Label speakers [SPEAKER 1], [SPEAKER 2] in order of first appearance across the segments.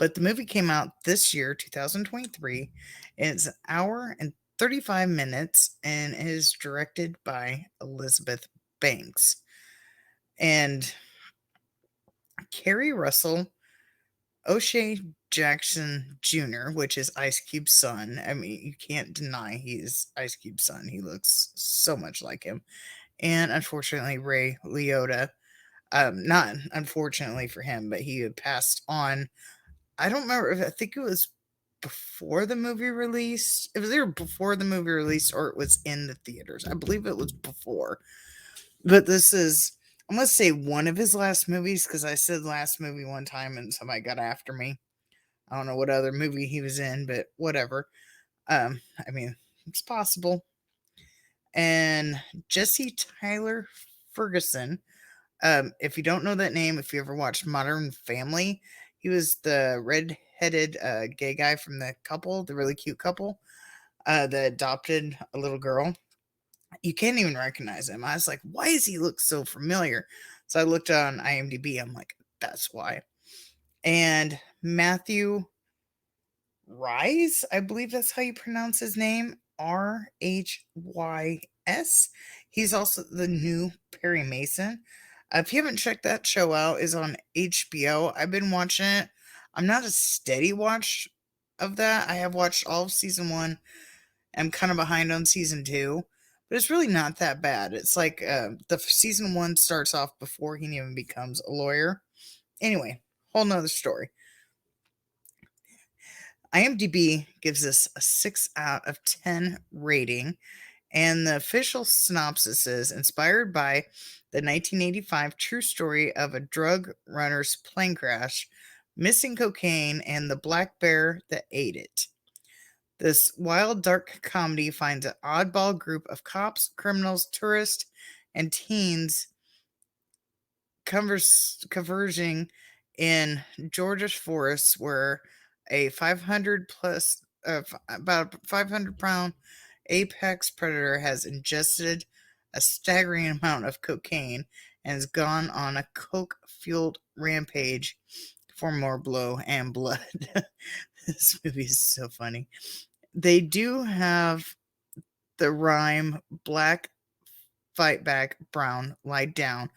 [SPEAKER 1] But the movie came out this year, 2023, and it's an hour and 35 minutes and is directed by Elizabeth Banks. And Kerry Russell, O'Shea Jackson Jr., which is Ice Cube's son. I mean, you can't deny he's Ice Cube's son. He looks so much like him. And unfortunately, Ray Liotta. Not unfortunately for him, but he had passed on. I don't remember if I think it was before the movie released. It was either before the movie released or it was in the theaters. I believe it was before. But this is, I'm going to say one of his last movies because I said last movie one time and somebody got after me. I don't know what other movie he was in, but whatever. I mean, it's possible. And Jesse Tyler Ferguson. If you don't know that name, if you ever watched Modern Family, he was the red-headed gay guy from the couple, the really cute couple that adopted a little girl. You can't even recognize him. I was like, why does he look so familiar? So I looked on IMDb. I'm like, that's why. And Matthew Rise, I believe that's how you pronounce his name, Rhys. He's also the new Perry Mason. If you haven't checked that show out, is on HBO. I've been watching it. I'm not a steady watch of that. I have watched all of season one. I'm kind of behind on season two, but it's really not that bad. It's like the season one starts off before he even becomes a lawyer. Anyway, whole nother story. IMDb gives this a 6 out of 10 rating, and the official synopsis is inspired by the 1985 true story of a drug runner's plane crash, missing cocaine, and the black bear that ate it. This wild, dark comedy finds an oddball group of cops, criminals, tourists, and teens converging in Georgia's forests where a 500 plus, about 500-pound apex predator has ingested a staggering amount of cocaine and has gone on a coke fueled rampage for more blow and blood. This movie is so funny. They do have the rhyme black fight back, brown lie down.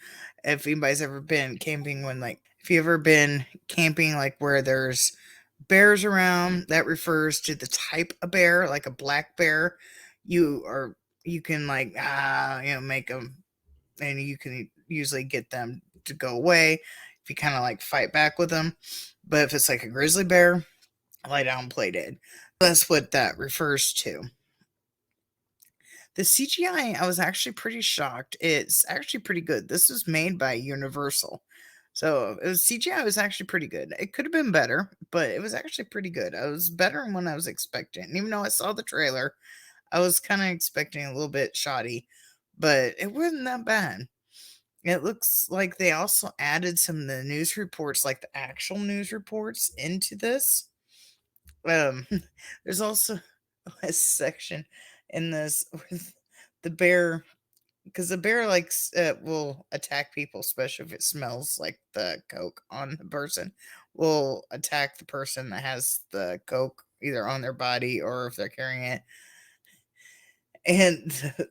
[SPEAKER 1] If anybody's ever been camping when like if you ever been camping like where there's bears around, that refers to the type of bear, like a black bear. You can like make them, and you can usually get them to go away if you kind of like fight back with them. But if it's like a grizzly bear, lie down, play dead. That's what that refers to. The CGI, I was actually pretty shocked. It's actually pretty good. This was made by Universal. So it was CGI was actually pretty good. It could have been better, but it was actually pretty good. I was better than what I was expecting. And even though I saw the trailer, I was kind of expecting a little bit shoddy, but it wasn't that bad. It looks like they also added some of the news reports, like the actual news reports, into this. Um, there's also a section in this with the bear because the bear likes will attack people, especially if it smells like the coke on the person. Will attack the person that has the coke either on their body or if they're carrying it. And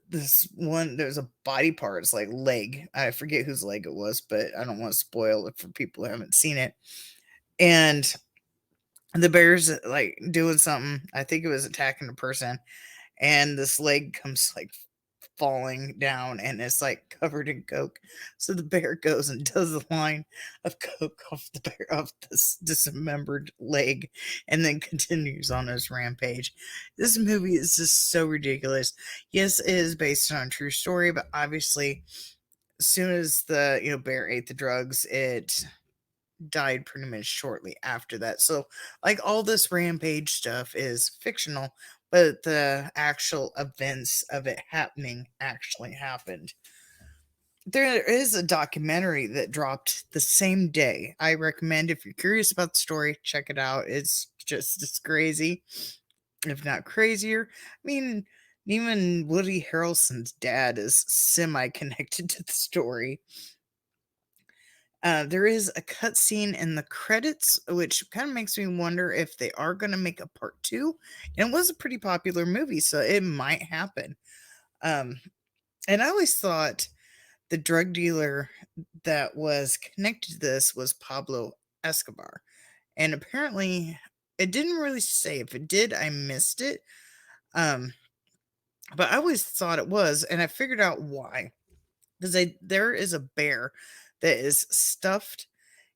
[SPEAKER 1] this one, there's a body part, it's like leg. I forget whose leg it was, but I don't want to spoil it for people who haven't seen it. And the bear's like doing something. I think it was attacking a person, and this leg comes like falling down and it's like covered in coke. So the bear goes and does a line of coke off the bear off this dismembered leg and then continues on his rampage. This movie is just so ridiculous. Yes, it is based on a true story, but obviously as soon as the bear ate the drugs, it died pretty much shortly after that. So, like, all this rampage stuff is fictional, but the actual events of it happening actually happened. There is a documentary that dropped the same day. I recommend if you're curious about the story, check it out. It's just as crazy, if not crazier. I mean, even Woody Harrelson's dad is semi connected to the story. There is a cutscene in the credits, which kind of makes me wonder if they are going to make a part two. And it was a pretty popular movie, so it might happen. Um, and I always thought the drug dealer that was connected to this was Pablo Escobar. And apparently, it didn't really say. If it did, I missed it. Um, but I always thought it was, and I figured out why. Because there is a bear that is stuffed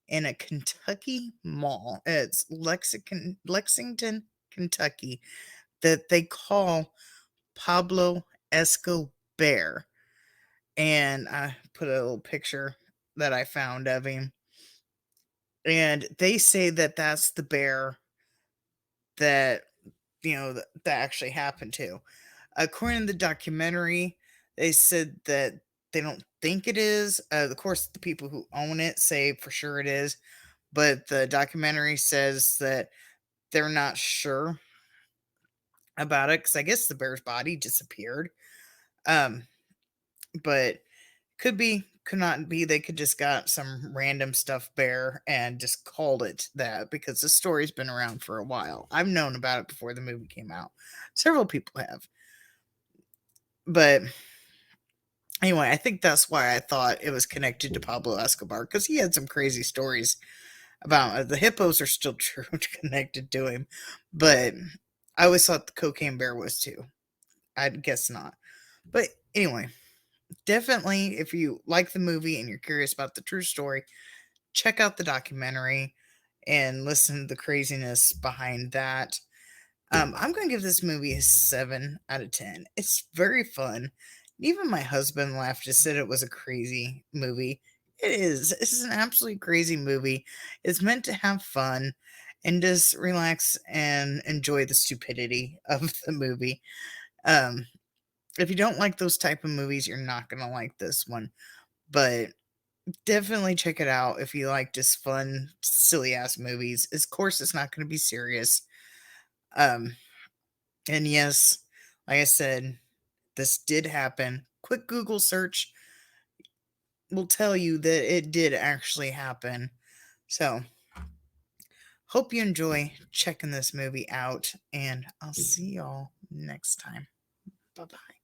[SPEAKER 1] in a Kentucky mall. It's Lexington, Kentucky, that they call Pablo Escobar. And I put a little picture that I found of him. And they say that that's the bear that, that actually happened to. According to the documentary, they said that they don't think it is. Of course, the people who own it say for sure it is, but the documentary says that they're not sure about it because I guess the bear's body disappeared. Um, but could be, could not be. They could just got some random stuffed bear and just called it that because the story's been around for a while. I've known about it before the movie came out. Several people have. But anyway, I think that's why I thought it was connected to Pablo Escobar because he had some crazy stories about the hippos are still true connected to him, but I always thought the cocaine bear was too. I guess not. But anyway, definitely if you like the movie and you're curious about the true story, check out the documentary and listen to the craziness behind that. I'm going to give this movie a 7 out of 10. It's very fun. Even my husband laughed and said it was a crazy movie. It is. This is an absolutely crazy movie. It's meant to have fun and just relax and enjoy the stupidity of the movie. Um, if you don't like those type of movies, you're not going to like this one. But definitely check it out if you like just fun, silly ass movies. Of course, it's not going to be serious. Um, and yes, like I said, this did happen. Quick Google search will tell you that it did actually happen. So, hope you enjoy checking this movie out, and I'll see y'all next time. Bye bye.